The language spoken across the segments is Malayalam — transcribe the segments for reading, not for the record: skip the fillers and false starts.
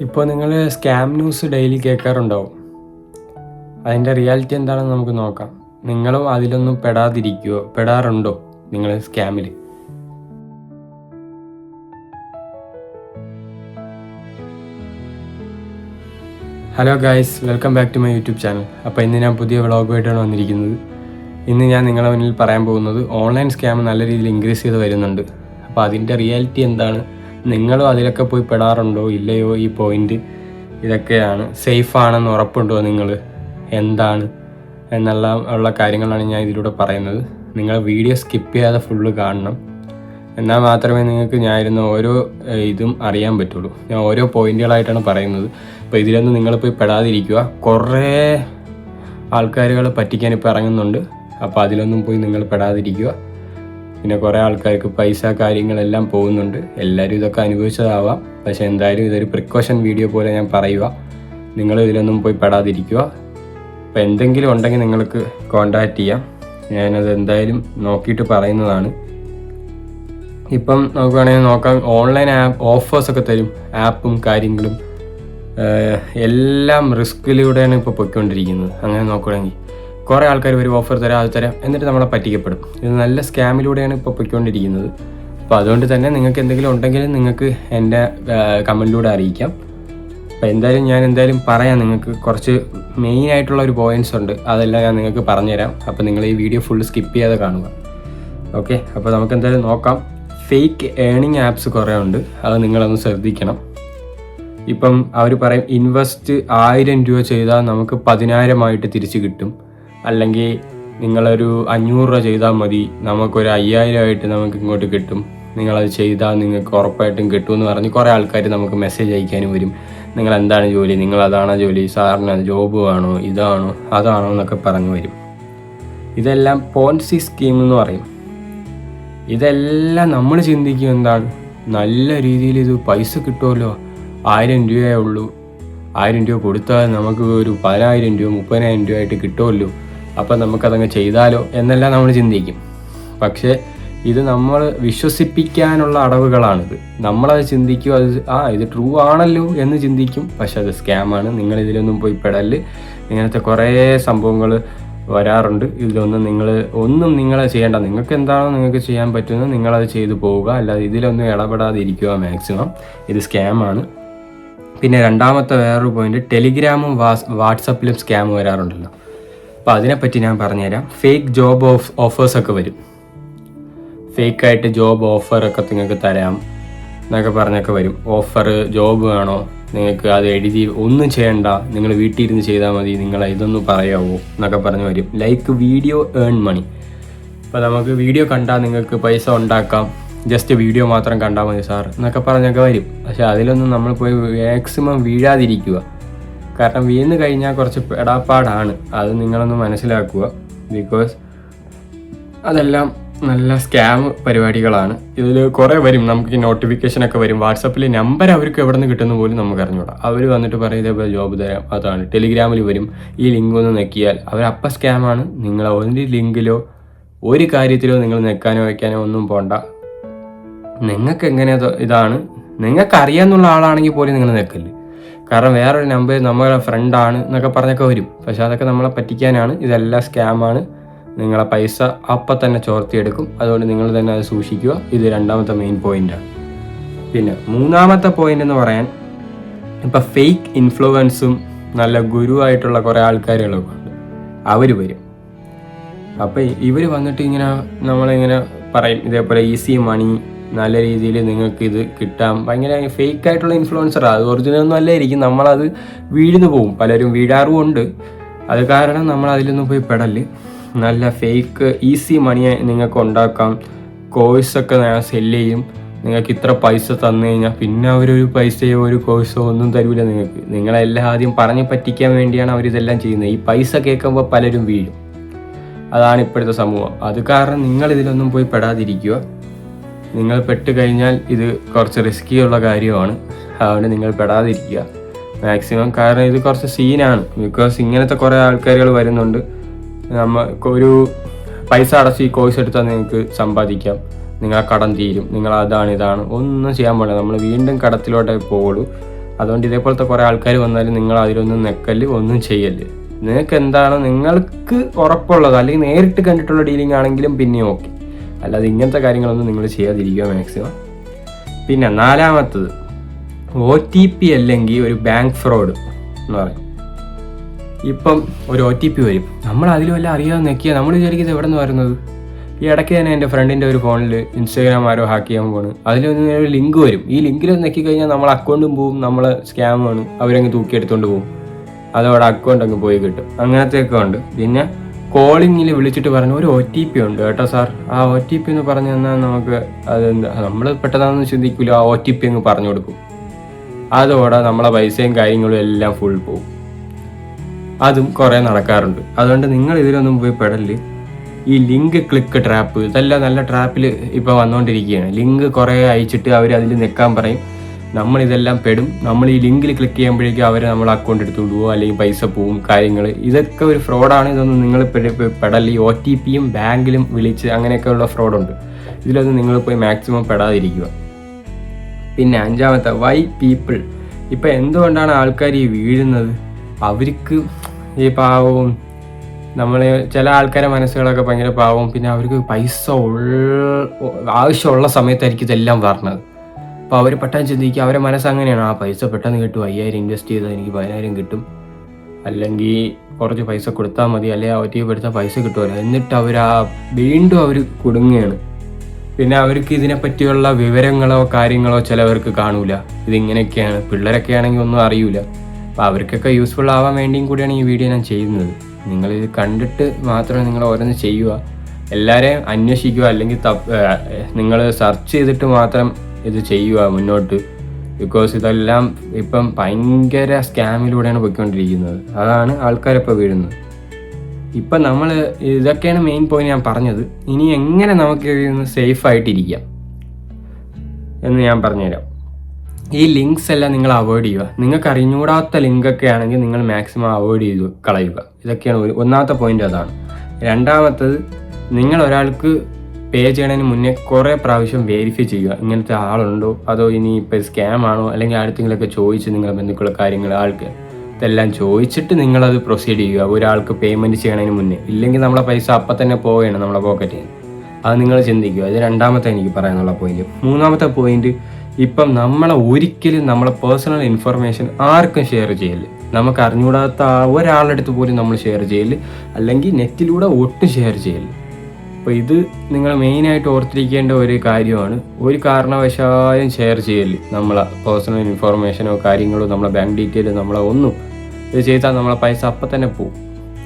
ഇപ്പോൾ നിങ്ങൾ സ്കാം ന്യൂസ് ഡെയിലി കേൾക്കാറുണ്ടാവും. അതിൻ്റെ റിയാലിറ്റി എന്താണെന്ന് നമുക്ക് നോക്കാം. നിങ്ങളും അതിലൊന്നും പെടാറുണ്ടോ നിങ്ങൾ സ്കാമിൽ? Hello guys, welcome back to my YouTube channel. അപ്പോൾ ഇന്ന് ഞാൻ പുതിയ വ്ളോഗുമായിട്ടാണ് വന്നിരിക്കുന്നത്. ഇന്ന് ഞാൻ നിങ്ങളുടെ മുന്നിൽ പറയാൻ പോകുന്നത് ഓൺലൈൻ സ്കാം നല്ല രീതിയിൽ ഇൻക്രീസ് ചെയ്ത് വരുന്നുണ്ട്. അപ്പോൾ അതിൻ്റെ റിയാലിറ്റി എന്താണ്, നിങ്ങളും അതിലൊക്കെ പോയി പെടാറുണ്ടോ ഇല്ലയോ, ഈ പോയിൻ്റ് ഇതൊക്കെയാണ്. സേഫ് ആണെന്ന് ഉറപ്പുണ്ടോ നിങ്ങൾ, എന്താണ് ഉള്ള കാര്യങ്ങളാണ് ഞാൻ ഇതിലൂടെ പറയുന്നത്. നിങ്ങൾ വീഡിയോ സ്കിപ്പ് ചെയ്യാതെ ഫുള്ള് കാണണം, എന്നാൽ മാത്രമേ നിങ്ങൾക്ക് ഞാനിരുന്ന ഓരോ ഇതും അറിയാൻ പറ്റുള്ളൂ. ഞാൻ ഓരോ പോയിന്റുകളായിട്ടാണ് പറയുന്നത്. അപ്പോൾ ഇതിലൊന്നും നിങ്ങൾ പോയി പെടാതിരിക്കുക. കുറേ ആൾക്കാരുകൾ പറ്റിക്കാൻ ഇപ്പോൾ ഇറങ്ങുന്നുണ്ട്. അപ്പോൾ അതിലൊന്നും പോയി നിങ്ങൾ പെടാതിരിക്കുക. പിന്നെ കുറേ ആൾക്കാർക്ക് പൈസ കാര്യങ്ങളെല്ലാം പോകുന്നുണ്ട്. എല്ലാവരും ഇതൊക്കെ അനുഭവിച്ചതാവാം. പക്ഷേ എന്തായാലും ഇതൊരു പ്രിക്കോഷൻ വീഡിയോ പോലെ ഞാൻ പറയുക. നിങ്ങൾ ഇതിലൊന്നും പോയി പെടാതിരിക്കുക. അപ്പോൾ എന്തെങ്കിലും ഉണ്ടെങ്കിൽ നിങ്ങൾക്ക് കോൺടാക്റ്റ് ചെയ്യാം. ഞാനത് എന്തായാലും നോക്കിയിട്ട് പറയുന്നതാണ്. ഇപ്പം നോക്കുകയാണെങ്കിൽ നോക്കാം, ഓൺലൈൻ ഓഫേഴ്സൊക്കെ തരും. ആപ്പും കാര്യങ്ങളും എല്ലാം റിസ്കിലൂടെയാണ് ഇപ്പോൾ പൊയ്ക്കൊണ്ടിരിക്കുന്നത്. അങ്ങനെ നോക്കുകയാണെങ്കിൽ കുറേ ആൾക്കാർ ഒരു ഓഫർ തരാം, അത് തരാം, എന്നിട്ട് നമ്മളെ പറ്റിക്കപ്പെടും. ഇത് നല്ല സ്കാമിലൂടെയാണ് ഇപ്പോൾ പൊയ്ക്കൊണ്ടിരിക്കുന്നത്. അപ്പോൾ അതുകൊണ്ട് തന്നെ നിങ്ങൾക്ക് എന്തെങ്കിലും ഉണ്ടെങ്കിൽ നിങ്ങൾക്ക് എൻ്റെ കമൻറ്റിലൂടെ അറിയിക്കാം. അപ്പോൾ ഞാൻ പറയാം. നിങ്ങൾക്ക് കുറച്ച് മെയിനായിട്ടുള്ള ഒരു പോയിൻറ്റ്സ് ഉണ്ട്, അതെല്ലാം ഞാൻ നിങ്ങൾക്ക് പറഞ്ഞുതരാം. അപ്പോൾ നിങ്ങൾ ഈ വീഡിയോ ഫുൾ സ്കിപ്പ് ചെയ്യാതെ കാണുക. ഓക്കെ, അപ്പോൾ നമുക്ക് എന്തായാലും നോക്കാം. ഫേക്ക് ഏണിങ് ആപ്സ് കുറേ ഉണ്ട്, അത് നിങ്ങളൊന്ന് ശ്രദ്ധിക്കണം. ഇപ്പം അവർ പറയും ഇൻവെസ്റ്റ് 1000 രൂപ ചെയ്താൽ നമുക്ക് 10,000 തിരിച്ച് കിട്ടും. അല്ലെങ്കിൽ നിങ്ങളൊരു 500 രൂപ ചെയ്താൽ മതി, നമുക്കൊരു 5000 നമുക്ക് ഇങ്ങോട്ട് കിട്ടും. നിങ്ങളത് ചെയ്താൽ നിങ്ങൾക്ക് ഉറപ്പായിട്ടും കിട്ടുമെന്ന് പറഞ്ഞ് കുറേ ആൾക്കാർ നമുക്ക് മെസ്സേജ് അയക്കാനും വരും. നിങ്ങൾ എന്താണ് ജോലി, നിങ്ങളതാണോ ജോലി, സാറിന് ജോബ് ആണോ, ഇതാണോ അതാണോ എന്നൊക്കെ പറഞ്ഞു വരും. ഇതെല്ലാം പോൺസി സ്കീം എന്ന് പറയും. ഇതെല്ലാം നമ്മൾ ചിന്തിക്കും എന്താണ്, നല്ല രീതിയിൽ ഇത് പൈസ കിട്ടുമല്ലോ, 1000 രൂപയേ ഉള്ളൂ, 1000 രൂപ കൊടുത്താൽ നമുക്ക് ഒരു 10,000 രൂപ 30,000 രൂപ ആയിട്ട് കിട്ടുമല്ലോ, അപ്പം നമുക്കതങ്ങ് ചെയ്താലോ എന്നെല്ലാം നമ്മൾ ചിന്തിക്കും. പക്ഷേ ഇത് നമ്മൾ വിശ്വസിപ്പിക്കാനുള്ള അടവുകളാണിത്. നമ്മളത് ചിന്തിക്കും, ഇത് ട്രൂ ആണല്ലോ എന്ന് ചിന്തിക്കും. പക്ഷെ അത് സ്കാമാണ്. നിങ്ങളിതിലൊന്നും പോയി പെടല്. ഇങ്ങനത്തെ കുറേ സംഭവങ്ങൾ വരാറുണ്ട്. ഇതിലൊന്നും നിങ്ങൾ ചെയ്യേണ്ട. നിങ്ങൾക്ക് എന്താണോ നിങ്ങൾക്ക് ചെയ്യാൻ പറ്റുന്നത് നിങ്ങളത് ചെയ്തു പോവുക, അല്ലാതെ ഇതിലൊന്നും ഇടപെടാതെ ഇരിക്കുക മാക്സിമം. ഇത് സ്കാമാണ്. പിന്നെ രണ്ടാമത്തെ വേറൊരു പോയിന്റ്, ടെലിഗ്രാമും വാട്സപ്പിലും സ്കാം വരാറുണ്ടല്ലോ. അപ്പോൾ അതിനെപ്പറ്റി ഞാൻ പറഞ്ഞുതരാം. ഫേക്ക് ജോബ് ഓഫേഴ്സൊക്കെ വരും. ഫേക്കായിട്ട് ജോബ് ഓഫറൊക്കെ നിങ്ങൾക്ക് തരാം എന്നൊക്കെ പറഞ്ഞൊക്കെ വരും. ഓഫർ ജോബ് വേണോ, നിങ്ങൾക്ക് അത് എഴുതി ഒന്നും ചെയ്യണ്ട, നിങ്ങൾ വീട്ടിൽ ഇരുന്ന് ചെയ്താൽ മതി, നിങ്ങൾ ഇതൊന്നും പറയാവോ എന്നൊക്കെ പറഞ്ഞ് വരും. Like video earn money. അപ്പോൾ നമുക്ക് വീഡിയോ കണ്ടാൽ നിങ്ങൾക്ക് പൈസ ഉണ്ടാക്കാം, ജസ്റ്റ് വീഡിയോ മാത്രം കണ്ടാൽ മതി സാർ എന്നൊക്കെ പറഞ്ഞൊക്കെ വരും. പക്ഷെ അതിലൊന്നും നമ്മൾ പോയി മാക്സിമം വീഴാതിരിക്കുക. കാരണം വീണ് കഴിഞ്ഞാൽ കുറച്ച് പെടാപ്പാടാണ്. അത് നിങ്ങളൊന്ന് മനസ്സിലാക്കുക. ബിക്കോസ് അതെല്ലാം നല്ല സ്കാം പരിപാടികളാണ്. ഇതിൽ കുറേ വരും. നമുക്ക് നോട്ടിഫിക്കേഷനൊക്കെ വരും. വാട്സപ്പിൽ നമ്പർ അവർക്ക് എവിടെ നിന്ന് കിട്ടുന്ന പോലും നമുക്ക് അറിഞ്ഞൂടാ. അവർ വന്നിട്ട് പറയും ഇതേപോലെ ജോബ് തരാം, അതാണ്. ടെലിഗ്രാമിൽ വരും, ഈ ലിങ്ക് ഒന്ന് നെക്കിയാൽ അവരപ്പം സ്കാമാണ്. നിങ്ങൾ ഒരു ലിങ്കിലോ ഒരു കാര്യത്തിലോ നിങ്ങൾ നെക്കാനോ വയ്ക്കാനോ ഒന്നും പോണ്ട. നിങ്ങൾക്ക് എങ്ങനെ ഇതാണ്, നിങ്ങൾക്ക് അറിയാമെന്നുള്ള ആളാണെങ്കിൽ പോലും നിങ്ങൾ നെക്കല്. കാരണം വേറൊരു നമ്പർ നമ്മളെ ഫ്രണ്ടാണ് എന്നൊക്കെ പറഞ്ഞൊക്കെ വരും. പക്ഷെ അതൊക്കെ നമ്മളെ പറ്റിക്കാനാണ്. ഇതെല്ലാം സ്കാമാണ്. നിങ്ങളെ പൈസ അപ്പം തന്നെ ചോർത്തിയെടുക്കും. അതുകൊണ്ട് നിങ്ങൾ തന്നെ അത് സൂക്ഷിക്കുക. ഇത് രണ്ടാമത്തെ മെയിൻ പോയിൻ്റാണ്. പിന്നെ മൂന്നാമത്തെ പോയിന്റ് എന്ന് പറയാൻ, ഇപ്പം ഫേക്ക് ഇൻഫ്ലുവൻസും നല്ല ഗുരുവായിട്ടുള്ള കുറേ ആൾക്കാരുകളൊക്കെ ഉണ്ട്. അവർ വരും. അപ്പം ഇവർ വന്നിട്ട് നമ്മളിങ്ങനെ പറയും ഇതേപോലെ ഈസി മണി, നല്ല രീതിയിൽ നിങ്ങൾക്ക് ഇത് കിട്ടാം. ഭയങ്കര ഫേക്കായിട്ടുള്ള ഇൻഫ്ലുവൻസറാണ്. അത് ഒറിജിനൽ ഒന്നും അല്ലായിരിക്കും. നമ്മളത് വീഴുന്നു പോകും. പലരും വീഴാറുമുണ്ട്. അത് കാരണം നമ്മൾ അതിലൊന്നും പോയി പെടല്. നല്ല ഫേക്ക് ഈസി മണി നിങ്ങൾക്ക് ഉണ്ടാക്കാം. കോഴ്സൊക്കെ ഞാൻ സെല്ല് ചെയ്യും, നിങ്ങൾക്ക് ഇത്ര പൈസ തന്നു കഴിഞ്ഞാൽ പിന്നെ അവരൊരു പൈസയോ ഒരു കോഴ്സോ ഒന്നും തരൂല നിങ്ങൾക്ക്. നിങ്ങളെല്ലാം ആദ്യം പറഞ്ഞ് പറ്റിക്കാൻ വേണ്ടിയാണ് അവരിതെല്ലാം ചെയ്യുന്നത്. ഈ പൈസ കേൾക്കുമ്പോൾ പലരും വീഴും. അതാണ് ഇപ്പോഴത്തെ സമൂഹം. അത് കാരണം നിങ്ങളിതിലൊന്നും പോയി പെടാതിരിക്കുക. നിങ്ങൾ പെട്ട് കഴിഞ്ഞാൽ ഇത് കുറച്ച് റിസ്ക്കിയുള്ള കാര്യമാണ്. അതുകൊണ്ട് നിങ്ങൾ പെടാതിരിക്കുക മാക്സിമം. കാരണം ഇത് കുറച്ച് സീനാണ്. ബിക്കോസ് ഇങ്ങനത്തെ കുറേ ആൾക്കാരുകൾ വരുന്നുണ്ട്. ഒരു പൈസ അടച്ച് ഈ കോഴ്സ് എടുത്താൽ നിങ്ങൾക്ക് സമ്പാദിക്കാം, നിങ്ങളെ കടം തീരും, നിങ്ങൾ അതാണ് ഇതാണ് ഒന്നും ചെയ്യാൻ പാടില്ല. നമ്മൾ വീണ്ടും കടത്തിലോട്ടേ പോകുള്ളൂ. അതുകൊണ്ട് ഇതേപോലത്തെ കുറേ ആൾക്കാർ വന്നാലും നിങ്ങൾ അതിലൊന്നും നെക്കല് ഒന്നും ചെയ്യല്. നിങ്ങൾക്ക് എന്താണോ നിങ്ങൾക്ക് ഉറപ്പുള്ളത്, അല്ലെങ്കിൽ നേരിട്ട് കണ്ടിട്ടുള്ള ഡീലിംഗ് ആണെങ്കിലും പിന്നെ ഓക്കെ. അല്ലാതെ ഇങ്ങനത്തെ കാര്യങ്ങളൊന്നും നിങ്ങൾ ചെയ്യാതിരിക്കുക മാക്സിമം. പിന്നെ 4-മത്തത് OTP അല്ലെങ്കിൽ ഒരു ബാങ്ക് ഫ്രോഡ് എന്ന് പറയും. ഇപ്പം ഒരു OTP വരും, നമ്മൾ അതിൽ വല്ല അറിയാതെ നെക്കിയാൽ നമ്മൾ വിചാരിക്കുന്നത് എവിടെ നിന്ന് വരുന്നത്. ഈ ഇടയ്ക്ക് തന്നെ എൻ്റെ ഫ്രണ്ടിൻ്റെ ഒരു ഫോണിൽ ഇൻസ്റ്റാഗ്രാം ആരോ ഹാക്ക് ചെയ്യാൻ പോണ്, അതിലൊന്ന് ഒരു ലിങ്ക് വരും. ഈ ലിങ്കിൽ നെക്കി കഴിഞ്ഞാൽ നമ്മൾ അക്കൗണ്ടും പോവും, നമ്മൾ സ്കാമാണ്, അവരങ്ങ് തൂക്കിയെടുത്തോണ്ട് പോകും, അതോടെ അക്കൗണ്ട് അങ്ങ് പോയി കിട്ടും. അങ്ങനത്തെയൊക്കെ ഉണ്ട്. പിന്നെ കോളിങ്ങിൽ വിളിച്ചിട്ട് പറഞ്ഞു ഒരു OTP ഉണ്ട് കേട്ടോ സാർ, ആ OTP എന്ന് പറഞ്ഞു തന്നാൽ നമുക്ക് അതെന്താ, നമ്മൾ പെട്ടെന്നാണെന്ന് ചിന്തിക്കില്ല, ആ OTP അങ്ങ് പറഞ്ഞു കൊടുക്കും. അതോടെ നമ്മളെ പൈസയും കാര്യങ്ങളും എല്ലാം ഫുൾ പോകും. അതും കുറേ നടക്കാറുണ്ട്. അതുകൊണ്ട് നിങ്ങൾ ഇതിലൊന്നും പോയി പെടല്. ഈ ലിങ്ക് ക്ലിക്ക് ട്രാപ്പ്, ഇതെല്ലാം നല്ല ട്രാപ്പിൽ ഇപ്പോൾ വന്നുകൊണ്ടിരിക്കുകയാണ്. ലിങ്ക് കുറേ അയച്ചിട്ട് അവർ അതിൽ നിൽക്കാൻ പറയും, നമ്മളിതെല്ലാം പെടും. നമ്മൾ ഈ ലിങ്കിൽ ക്ലിക്ക് ചെയ്യുമ്പോഴേക്കും അവർ നമ്മൾ അക്കൗണ്ട് എടുത്തുകൊണ്ട് പോകും, അല്ലെങ്കിൽ പൈസ പോവും കാര്യങ്ങൾ. ഇതൊക്കെ ഒരു ഫ്രോഡാണ്. ഇതൊന്നും നിങ്ങൾ പെടൽ. ഈ OTPയും ബാങ്കിലും വിളിച്ച് അങ്ങനെയൊക്കെയുള്ള ഫ്രോഡുണ്ട്. ഇതിലൊന്നും നിങ്ങൾ പോയി മാക്സിമം പെടാതിരിക്കുക. പിന്നെ 5-മത്തെ വൈ പീപ്പിൾ. ഇപ്പം എന്തുകൊണ്ടാണ് ആൾക്കാർ ഈ വീഴുന്നത്? അവർക്ക് ഈ പാവവും, നമ്മൾ ചില ആൾക്കാരെ മനസ്സുകളൊക്കെ ഭയങ്കര പാവവും, പിന്നെ അവർക്ക് പൈസ ആവശ്യമുള്ള സമയത്തായിരിക്കും ഇതെല്ലാം പറഞ്ഞത്. അപ്പോൾ അവർ പെട്ടെന്ന് ചിന്തിക്കുക, അവരെ മനസ്സ് അങ്ങനെയാണ്, ആ പൈസ പെട്ടെന്ന് കിട്ടും, 5000 ഇൻവെസ്റ്റ് ചെയ്താൽ എനിക്ക് 10000 കിട്ടും, അല്ലെങ്കിൽ കുറച്ച് പൈസ കൊടുത്താൽ മതി, അല്ലെങ്കിൽ OTP എടുത്താൽ പൈസ കിട്ടുമല്ലോ. എന്നിട്ട് വീണ്ടും അവർ കുടുങ്ങുകയാണ്. പിന്നെ അവർക്ക് ഇതിനെപ്പറ്റിയുള്ള വിവരങ്ങളോ കാര്യങ്ങളോ ചിലവർക്ക് കാണൂല. ഇതിങ്ങനെയൊക്കെയാണ്. പിള്ളേരൊക്കെ ആണെങ്കിൽ ഒന്നും അറിയൂല. അപ്പോൾ അവർക്കൊക്കെ യൂസ്ഫുൾ ആവാൻ വേണ്ടിയും കൂടിയാണ് ഈ വീഡിയോ ഞാൻ ചെയ്യുന്നത്. നിങ്ങളിത് കണ്ടിട്ട് മാത്രമേ നിങ്ങൾ ഓരോന്ന് ചെയ്യുക, എല്ലാവരെയും അന്വേഷിക്കുക, അല്ലെങ്കിൽ നിങ്ങൾ സെർച്ച് ചെയ്തിട്ട് മാത്രം ഇത് ചെയ്യുക മുന്നോട്ട്. ബിക്കോസ് ഇതെല്ലാം ഇപ്പം ഭയങ്കര സ്കാമിലൂടെയാണ് പോയിക്കൊണ്ടിരിക്കുന്നത്. അതാണ് ആൾക്കാരിപ്പോൾ വീഴുന്നത്. ഇപ്പം നമ്മൾ ഇതൊക്കെയാണ് മെയിൻ പോയിന്റ് ഞാൻ പറഞ്ഞത്. ഇനി എങ്ങനെ നമുക്ക് ഇതിൽ സേഫ് ആയിട്ടിരിക്കാം എന്ന് ഞാൻ പറഞ്ഞുതരാം. ഈ ലിങ്ക്സ് എല്ലാം നിങ്ങൾ അവോയ്ഡ് ചെയ്യുക. നിങ്ങൾക്ക് അറിഞ്ഞൂടാത്ത ലിങ്കൊക്കെ ആണെങ്കിൽ നിങ്ങൾ മാക്സിമം അവോയ്ഡ് ചെയ്ത് കളയുക. ഇതൊക്കെയാണ് ഒന്നാമത്തെ പോയിന്റ്. അതാണ്. 2-മത്തത്, നിങ്ങൾ ഒരാൾക്ക് പേ ചെയ്യണതിന് മുന്നേ കുറേ പ്രാവശ്യം വെരിഫൈ ചെയ്യുക, ഇങ്ങനത്തെ ആളുണ്ടോ, അതോ ഇനി ഇപ്പോൾ സ്കാം ആണോ, അല്ലെങ്കിൽ ആർക്കെങ്കിലുമൊക്കെ ചോദിച്ച് നിങ്ങളുടെ ബന്ധുക്കളുടെ കാര്യങ്ങൾ ആൾക്ക് ഇതെല്ലാം ചോദിച്ചിട്ട് നിങ്ങളത് പ്രൊസീഡ് ചെയ്യുക ഒരാൾക്ക് പേയ്മെൻറ്റ് ചെയ്യണതിന് മുന്നേ. ഇല്ലെങ്കിൽ നമ്മളെ പൈസ അപ്പം തന്നെ പോവുകയാണ് നമ്മളെ പോക്കറ്റിൽ നിന്ന്. അത് നിങ്ങൾ ചിന്തിക്കുക. ഇത് 2-മത്തെ എനിക്ക് പറയാനുള്ള പോയിന്റ്. 3-മത്തെ പോയിന്റ്, ഇപ്പം നമ്മളെ ഒരിക്കലും നമ്മളെ പേഴ്സണൽ ഇൻഫർമേഷൻ ആർക്കും ഷെയർ ചെയ്യല്. നമുക്ക് അറിഞ്ഞുകൂടാത്ത ഒരാളുടെ അടുത്ത് പോലും നമ്മൾ ഷെയർ ചെയ്യല്, അല്ലെങ്കിൽ നെറ്റിലൂടെ ഒട്ടും ഷെയർ ചെയ്യല്. അപ്പോൾ ഇത് നിങ്ങൾ മെയിനായിട്ട് ഓർത്തിരിക്കേണ്ട ഒരു കാര്യമാണ്. ഒരു കാരണവശാലും ഷെയർ ചെയ്യല് നമ്മളെ പേഴ്സണൽ ഇൻഫർമേഷനോ കാര്യങ്ങളോ, നമ്മളെ ബാങ്ക് ഡീറ്റെയിൽ, നമ്മളെ ഒന്നും. ഇത് ചെയ്താൽ നമ്മളെ പൈസ അപ്പം തന്നെ പോകും.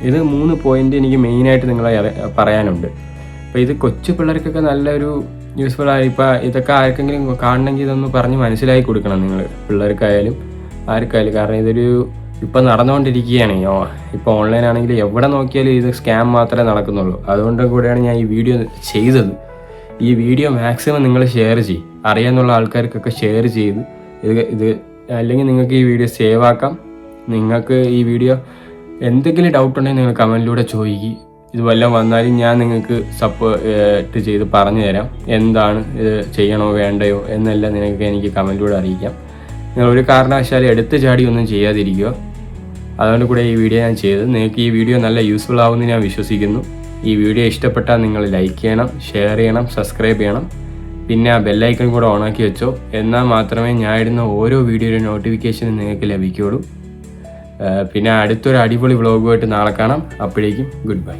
ഇത് 3 പോയിന്റ് എനിക്ക് മെയിനായിട്ട് നിങ്ങളെ പറയാനുണ്ട്. അപ്പോൾ ഇത് കൊച്ചു പിള്ളേർക്കൊക്കെ നല്ലൊരു യൂസ്ഫുൾ ആയി. ഇപ്പോൾ ഇതൊക്കെ ആർക്കെങ്കിലും കാണണമെങ്കിൽ ഇതൊന്ന് പറഞ്ഞ് മനസ്സിലാക്കി കൊടുക്കണം നിങ്ങൾ, പിള്ളേർക്കായാലും ആർക്കായാലും. കാരണം ഇതൊരു ഇപ്പം നടന്നുകൊണ്ടിരിക്കുകയാണ്. ഇപ്പോൾ ഓൺലൈൻ ആണെങ്കിൽ എവിടെ നോക്കിയാലും ഇത് സ്കാം മാത്രമേ നടക്കുന്നുള്ളൂ. അതുകൊണ്ട് കൂടെയാണ് ഞാൻ ഈ വീഡിയോ ചെയ്തത്. ഈ വീഡിയോ മാക്സിമം നിങ്ങൾ ഷെയർ ചെയ്യും, അറിയാമെന്നുള്ള ആൾക്കാർക്കൊക്കെ ഷെയർ ചെയ്ത് ഇത് അല്ലെങ്കിൽ നിങ്ങൾക്ക് ഈ വീഡിയോ സേവ് ആക്കാം. നിങ്ങൾക്ക് ഈ വീഡിയോ എന്തെങ്കിലും ഡൗട്ട് ഉണ്ടെങ്കിൽ നിങ്ങൾ കമൻറ്റിലൂടെ ചോദിക്കും. ഇത് വല്ലതും വന്നാലും ഞാൻ നിങ്ങൾക്ക് സപ്പോർട്ട് ചെയ്ത് പറഞ്ഞു തരാം, എന്താണ് ഇത് ചെയ്യണോ വേണ്ടയോ എന്നെല്ലാം എനിക്ക് കമൻറ്റിലൂടെ അറിയിക്കാം. നിങ്ങൾ ഒരു കാരണവശാലും എടുത്ത് ചാടി ഒന്നും ചെയ്യാതിരിക്കുക. അതുകൊണ്ട് കൂടെ ഈ വീഡിയോ ഞാൻ ചെയ്തത്. നിങ്ങൾക്ക് ഈ വീഡിയോ നല്ല യൂസ്ഫുൾ ആവുമെന്ന് ഞാൻ വിശ്വസിക്കുന്നു. ഈ വീഡിയോ ഇഷ്ടപ്പെട്ടാൽ നിങ്ങൾ ലൈക്ക് ചെയ്യണം, ഷെയർ ചെയ്യണം, സബ്സ്ക്രൈബ് ചെയ്യണം. പിന്നെ ആ ബെല്ലൈക്കൺ കൂടെ ഓണാക്കി വെച്ചോ. എന്നാൽ മാത്രമേ ഞാൻ ഇടുന്ന ഓരോ വീഡിയോയുടെ നോട്ടിഫിക്കേഷൻ നിങ്ങൾക്ക് ലഭിക്കുകയുള്ളൂ. പിന്നെ അടുത്തൊരു അടിപൊളി വ്ളോഗുമായിട്ട് നാളെ കാണാം. അപ്പോഴേക്കും ഗുഡ് ബൈ.